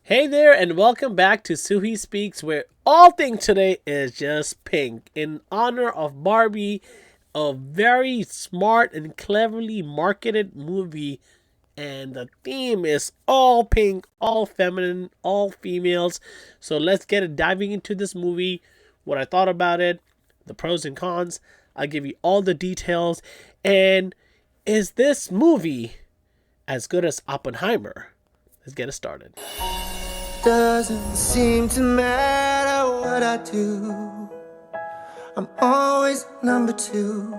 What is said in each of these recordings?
Hey there, and welcome back to Suhe Speaks, where all things today is just pink. In honor of Barbie, a very smart and cleverly marketed movie, and the theme is all pink, all feminine, all females. So let's get it diving into this movie, what I thought about it, the pros and cons. I'll give you all the details. And is this movie as good as Oppenheimer? Let's get it started. Doesn't seem to matter what I do, I'm always number two.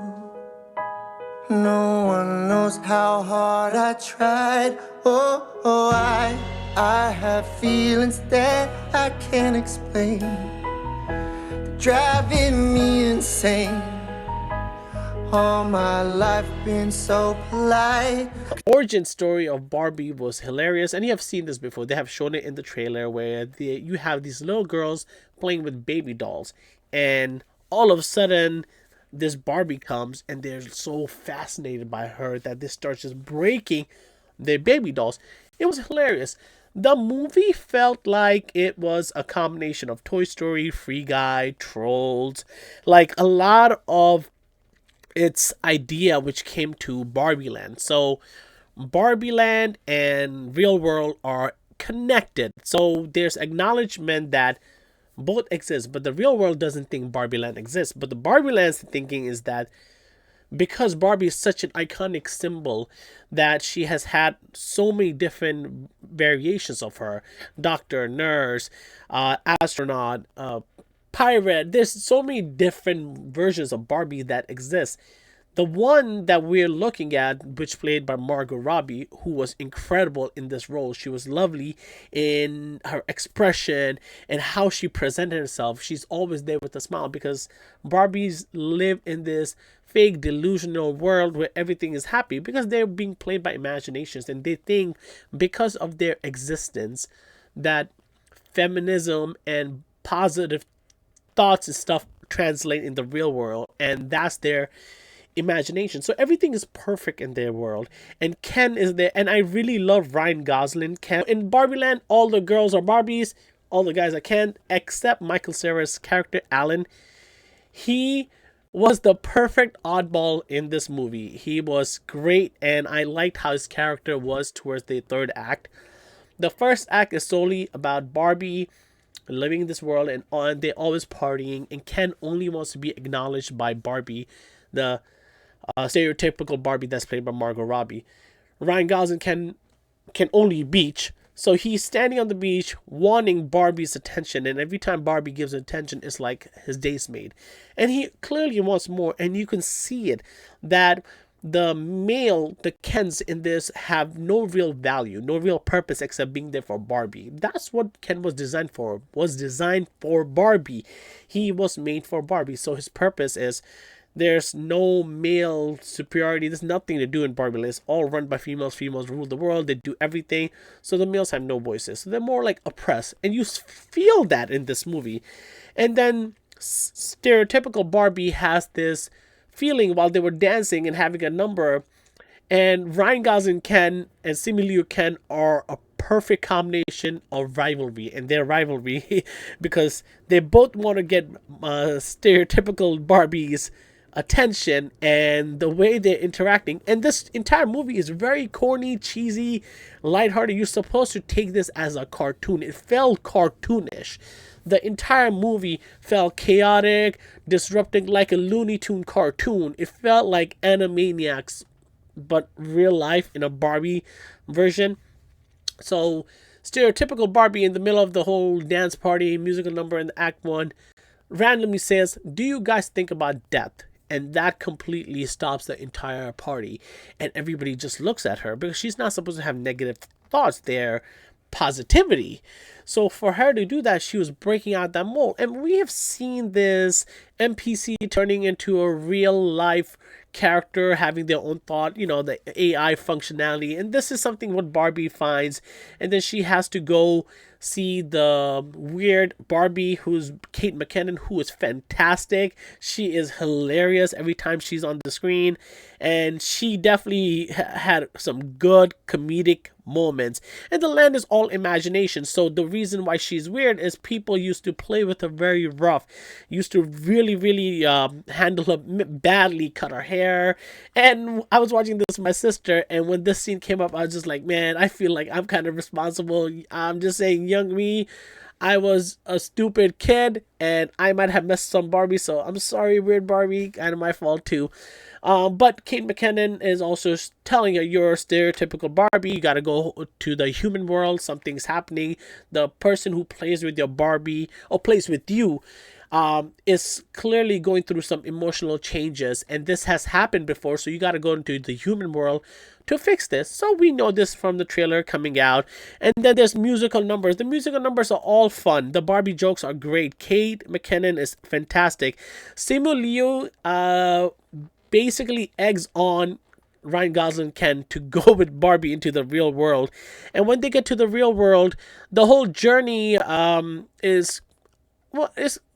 No one knows how hard I tried. I have feelings that I can't explain. They're driving me insane. All my life been so polite. Origin story of Barbie was hilarious, and you have seen this before. They have shown it in the trailer where you have these little girls playing with baby dolls, and all of a sudden this Barbie comes and they're so fascinated by her that they start just breaking their baby dolls. It was hilarious. The movie felt like it was a combination of Toy Story, Free Guy, Trolls, like a lot of its idea which came to Barbie Land. So Barbie Land and real world are connected. So there's acknowledgement that both exist, but the real world doesn't think Barbie Land exists. But the Barbie Land's thinking is that because Barbie is such an iconic symbol that she has had so many different variations of her, doctor, nurse, astronaut, pirate. There's so many different versions of Barbie that exist. The one that we're looking at, which played by Margot Robbie, who was incredible in this role. She was lovely in her expression and how she presented herself. She's always there with a smile because Barbies live in this fake delusional world where everything is happy because they're being played by imaginations, and they think because of their existence that feminism and positive thoughts and stuff translate in the real world, and that's their imagination. So everything is perfect in their world, and Ken is there, and I really love Ryan Gosling. Ken in Barbie Land, all the girls are Barbies, all the guys are Ken, except Michael Cera's character Alan. He was the perfect oddball in this movie. He was great, and I liked how his character was towards the third act. The first act is solely about Barbie living in this world, and they're always partying, and Ken only wants to be acknowledged by Barbie, the stereotypical Barbie that's played by Margot Robbie. Ryan Gosling can only beach, so he's standing on the beach wanting Barbie's attention, and every time Barbie gives attention, it's like his day's made. And he clearly wants more, and you can see it that the Kens in this have no real value, no real purpose except being there for Barbie. That's what Ken was designed for. Was designed for Barbie. He was made for Barbie. So his purpose is there's no male superiority. There's nothing to do in Barbie. It's all run by females. Females rule the world. They do everything. So the males have no voices. So they're more like oppressed. And you feel that in this movie. And then stereotypical Barbie has this feeling while they were dancing and having a number, and Ryan Gosling Ken and Simu Ken are a perfect combination of rivalry, and their rivalry because they both want to get stereotypical Barbie's attention, and the way they're interacting. And this entire movie is very corny, cheesy, lighthearted. You're supposed to take this as a cartoon. It felt cartoonish. The entire movie felt chaotic, disrupting like a Looney Tune cartoon. It felt like Animaniacs, but real life in a Barbie version. So, stereotypical Barbie in the middle of the whole dance party, musical number in the act one, randomly says, "Do you guys think about death?" And that completely stops the entire party. And everybody just looks at her because she's not supposed to have negative thoughts. They're positivity. So for her to do that, she was breaking out that mold. And we have seen this NPC turning into a real life character, having their own thought, the AI functionality. And this is something what Barbie finds. And then she has to go see the weird Barbie, who's Kate McKinnon, who is fantastic. She is hilarious every time she's on the screen. And she definitely had some good comedic moments. And the land is all imagination. So the reason why she's weird is people used to play with her very rough, used to really, really handle her badly, cut her hair. And I was watching this with my sister, and when this scene came up, I was just like, man, I feel like I'm kind of responsible. I'm just saying, young me, I was a stupid kid, and I might have messed some Barbie, so I'm sorry, weird Barbie, kind of my fault too. But Kate McKinnon is also telling her, you're a stereotypical Barbie. You gotta go to the human world. Something's happening. The person who plays with your Barbie or plays with you is clearly going through some emotional changes, and this has happened before. So you gotta go into the human world to fix this. So we know this from the trailer coming out. And then there's musical numbers. The musical numbers are all fun. The Barbie jokes are great. Kate McKinnon is fantastic. Simu basically eggs on Ryan Gosling to go with Barbie into the real world. And when they get to the real world, the whole journey is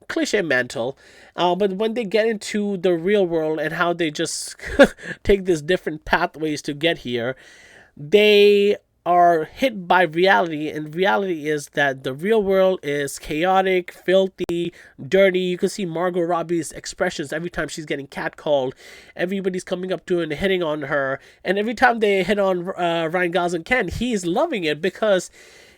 cliche mental. But when they get into the real world and how they just take these different pathways to get here, they are hit by reality, and reality is that the real world is chaotic, filthy, dirty. You can see Margot Robbie's expressions every time she's getting catcalled. Everybody's coming up to her and hitting on her, and every time they hit on Ryan Gosling, he's loving it, because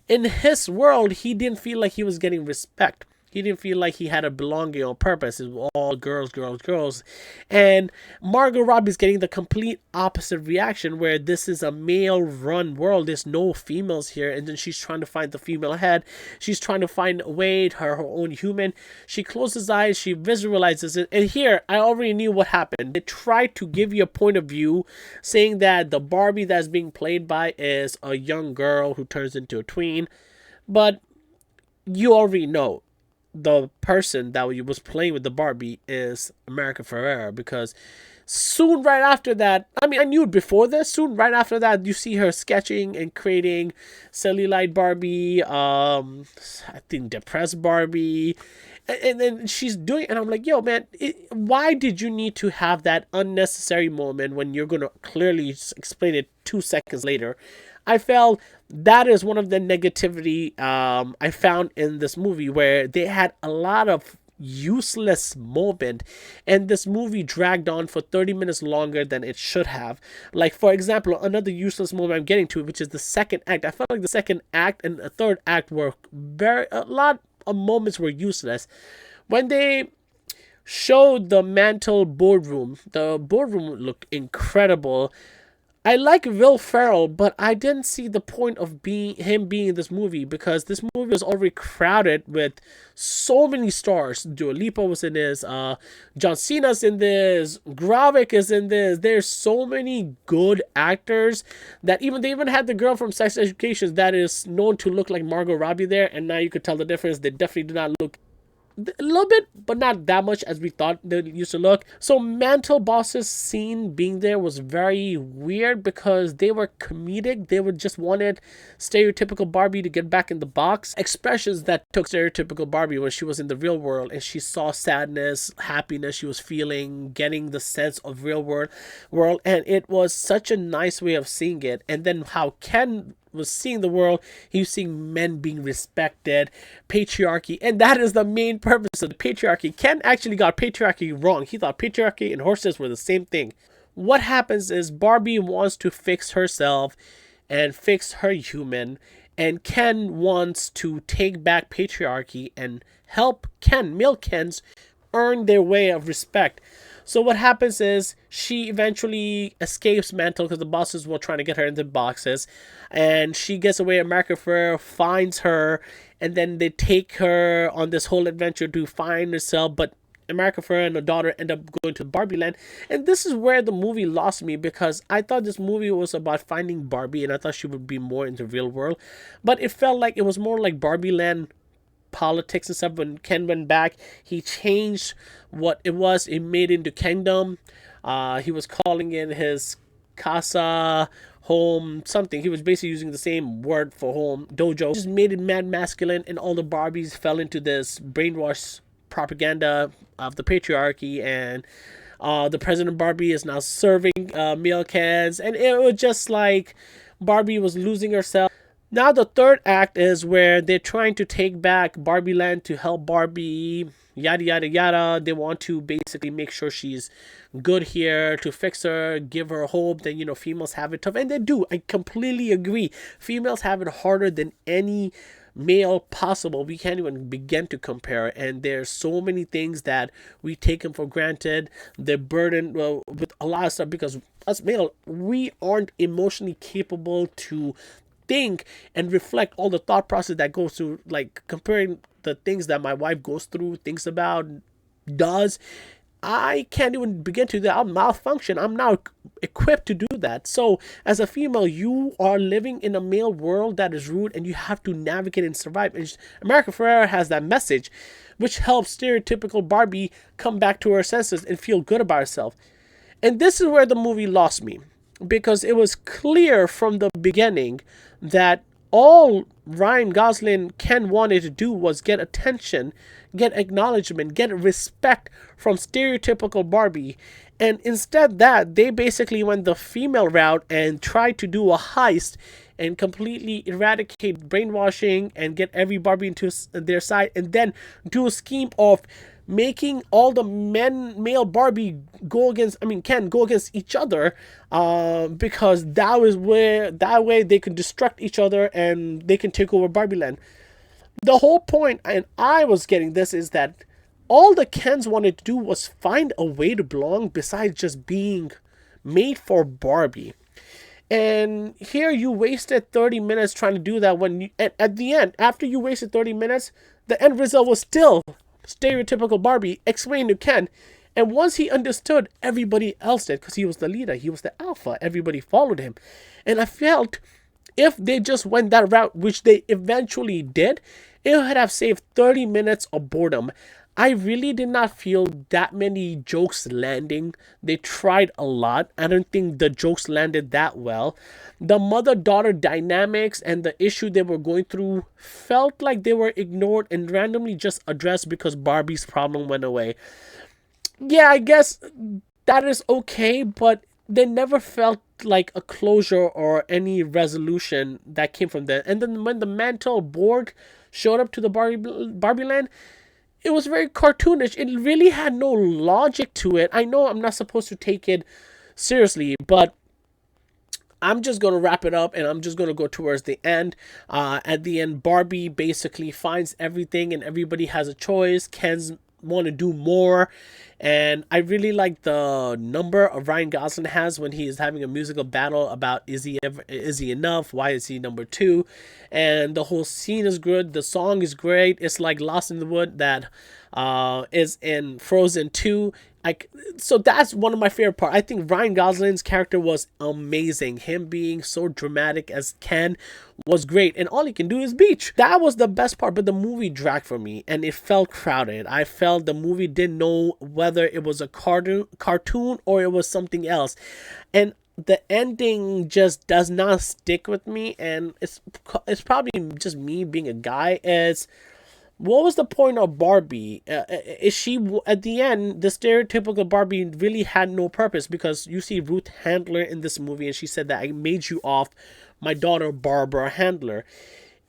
in his world he didn't feel like he was getting respect. He didn't feel like he had a belonging on purpose. It was all girls, girls, girls. And Margot Robbie's getting the complete opposite reaction, where this is a male-run world. There's no females here. And then she's trying to find the female head. She's trying to find a way, her own human. She closes eyes. She visualizes it. And here, I already knew what happened. They tried to give you a point of view, saying that the Barbie that's being played by is a young girl who turns into a tween. But you already know the person that was playing with the Barbie is America Ferrera, because soon right after that, I knew it before this, soon right after that, you see her sketching and creating cellulite Barbie, I think depressed Barbie, and then she's doing, and I'm like, yo man, why did you need to have that unnecessary moment when you're gonna clearly explain it 2 seconds later? I felt that is one of the negativity I found in this movie, where they had a lot of useless moment, and this movie dragged on for 30 minutes longer than it should have. Like, for example, another useless moment I'm getting to, which is the second act. I felt like the second act and the third act were a lot of moments were useless. When they showed the mantle boardroom, the boardroom looked incredible. I like Will Ferrell, but I didn't see the point of him being in this movie, because this movie was already crowded with so many stars. Dua Lipa was in this, John Cena's in this, Gerwig is in this. There's so many good actors that they even had the girl from Sex Education that is known to look like Margot Robbie there, and now you could tell the difference. They definitely do not look a little bit, but not that much as we thought they used to look. So Mantle Boss's scene being there was very weird, because they were comedic. They would just wanted stereotypical Barbie to get back in the box. Expressions that took stereotypical Barbie when she was in the real world and she saw sadness, happiness she was feeling, getting the sense of real world, and it was such a nice way of seeing it. And then how Ken was seeing the world, he was seeing men being respected, patriarchy, and that is the main purpose of the patriarchy. Ken actually got patriarchy wrong. He thought patriarchy and horses were the same thing. What happens is Barbie wants to fix herself and fix her human, and Ken wants to take back patriarchy and help male Kens, earn their way of respect. So what happens is she eventually escapes Mantle, because the bosses were trying to get her into boxes, and she gets away. America Ferrera finds her, and then they take her on this whole adventure to find herself. But America Ferrera and her daughter end up going to Barbie Land, and this is where the movie lost me, because I thought this movie was about finding Barbie, and I thought she would be more in the real world, but it felt like it was more like Barbie Land politics and stuff. When Ken went back, he changed what it was. It made into kingdom. He was calling in his casa, home, something. He was basically using the same word for home, dojo. Just made it mad masculine, and all the Barbies fell into this brainwash propaganda of the patriarchy. And the president Barbie is now serving meal cans, and it was just like Barbie was losing herself. Now the third act is where they're trying to take back Barbie Land to help Barbie, yada yada yada. They want to basically make sure she's good here, to fix her, give her hope that, you know, females have it tough. And they do. I completely agree. Females have it harder than any male possible. We can't even begin to compare. And there's so many things that we take them for granted. They're burdened with a lot of stuff because us male, we aren't emotionally capable to think and reflect all the thought process that goes through, like comparing the things that my wife goes through, thinks about, does. I can't even begin to do that. I'm malfunction. I'm not equipped to do that. So as a female, you are living in a male world that is rude, and you have to navigate and survive. And America Ferrera has that message, which helps stereotypical Barbie come back to her senses and feel good about herself. And this is where the movie lost me, because it was clear from the beginning that all Ryan Gosling Ken wanted to do was get attention, get acknowledgement, get respect from stereotypical Barbie. And instead that, they basically went the female route and tried to do a heist and completely eradicate brainwashing and get every Barbie into their side, and then do a scheme of making all the male Barbie Ken go against each other, because that way they can destruct each other and they can take over Barbie Land. The whole point, and I was getting this, is that all the Kens wanted to do was find a way to belong besides just being made for Barbie. And here you wasted 30 minutes trying to do that, when you, at the end, after you wasted 30 minutes, the end result was still stereotypical Barbie explained to Ken. And once he understood, everybody else did, because he was the leader, he was the alpha, everybody followed him. And I felt if they just went that route, which they eventually did, it would have saved 30 minutes of boredom. I really did not feel that many jokes landing. They tried a lot. I don't think the jokes landed that well. The mother-daughter dynamics and the issue they were going through felt like they were ignored and randomly just addressed because Barbie's problem went away. Yeah, I guess that is okay, but they never felt like a closure or any resolution that came from that. And then when the mantle board showed up to the Barbie Land, it was very cartoonish. It really had no logic to it. I know I'm not supposed to take it seriously, but I'm just going to wrap it up, and I'm just going to go towards the end. At the end, Barbie basically finds everything, and everybody has a choice. Ken's want to do more, and I really like the number of Ryan Gosling has when he is having a musical battle about is he enough, why is he number 2, and the whole scene is good. The song is great. It's like Lost in the Wood that is in Frozen 2. So that's one of my favorite parts. I think Ryan Gosling's character was amazing. Him being so dramatic as Ken was great, and all he can do is beach. That was the best part, but the movie dragged for me, and it felt crowded. I felt the movie didn't know whether it was a cartoon or it was something else, and the ending just does not stick with me. And it's probably just me being a guy. What was the point of Barbie? Is she, at the end, the stereotypical Barbie really had no purpose, because you see Ruth Handler in this movie, and she said that I made you off my daughter Barbara Handler.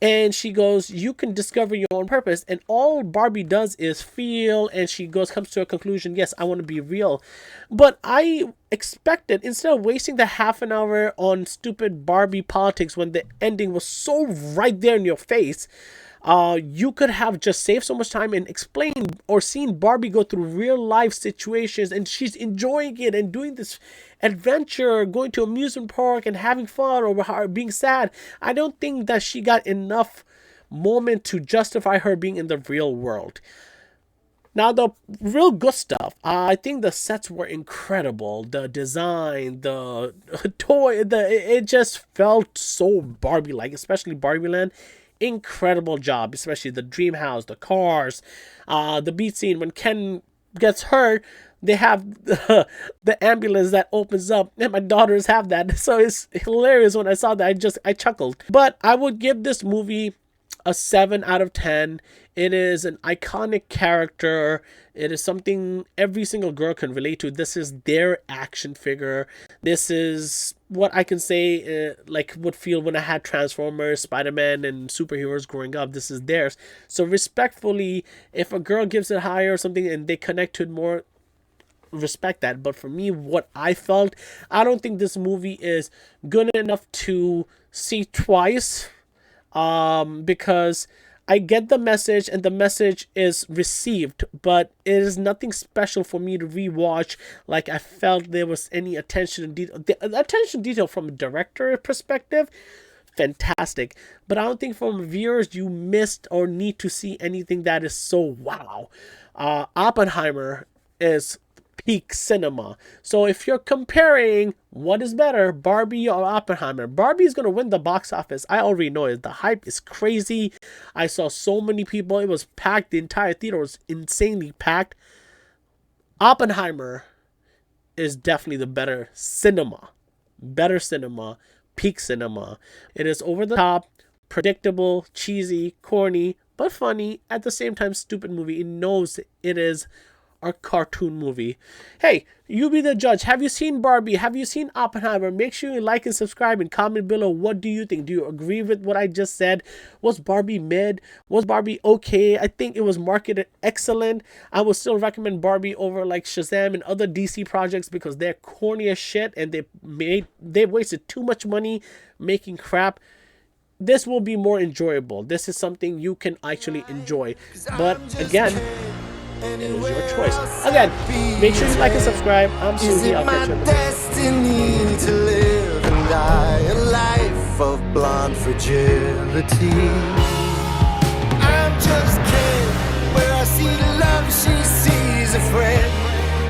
And she goes, you can discover your own purpose. And all Barbie does is feel, and she comes to a conclusion, yes, I want to be real. But I expected, instead of wasting the half an hour on stupid Barbie politics when the ending was so right there in your face, you could have just saved so much time and explained or seen Barbie go through real life situations, and she's enjoying it and doing this adventure, going to amusement park and having fun, or being sad. I don't think that she got enough moment to justify her being in the real world. Now, the real good stuff, I think the sets were incredible. The design, the toy, it just felt so Barbie-like, especially Barbie Land. incredible job, especially the dream house, the cars, the beat scene when Ken gets hurt. They have the ambulance that opens up, and my daughters have that, so it's hilarious. When I saw that, I chuckled. But I would give this movie a 7 out of 10. It is an iconic character. It is something every single girl can relate to. This is their action figure. This is what I can say, like would feel when I had Transformers, Spider-Man, and superheroes growing up. This is theirs. So respectfully, if a girl gives it higher or something and they connect to it more, respect that. But for me, what I felt, I don't think this movie is good enough to see twice, because I get the message and the message is received, but it is nothing special for me to rewatch. Like, I felt there was any attention to detail. The attention to detail from a director perspective, fantastic. But I don't think from viewers you missed or need to see anything that is so wow. Oppenheimer is peak cinema. So if you're comparing what is better, Barbie or Oppenheimer, Barbie is going to win the box office. I already know it. The hype is crazy. I saw so many people. It was packed. The entire theater was insanely packed. Oppenheimer is definitely the better cinema. Better cinema. Peak cinema. It is over the top, predictable, cheesy, corny, but funny. At the same time, stupid movie. It knows it is a cartoon movie. Hey, you be the judge. Have you seen Barbie? Have you seen Oppenheimer? Make sure you like and subscribe and comment below. What do you think? Do you agree with what I just said? Was Barbie mid? Was Barbie okay? I think it was marketed excellent. I would still recommend Barbie over like Shazam and other DC projects because they're corny as shit and they wasted too much money making crap. This will be more enjoyable. This is something you can actually enjoy. But again, it is your choice. Again, make sure you like and subscribe. I'm Suhe. I'll catch you in the next destiny to live and die a life of blonde fragility. I'm just a kid where I see love, she sees a friend.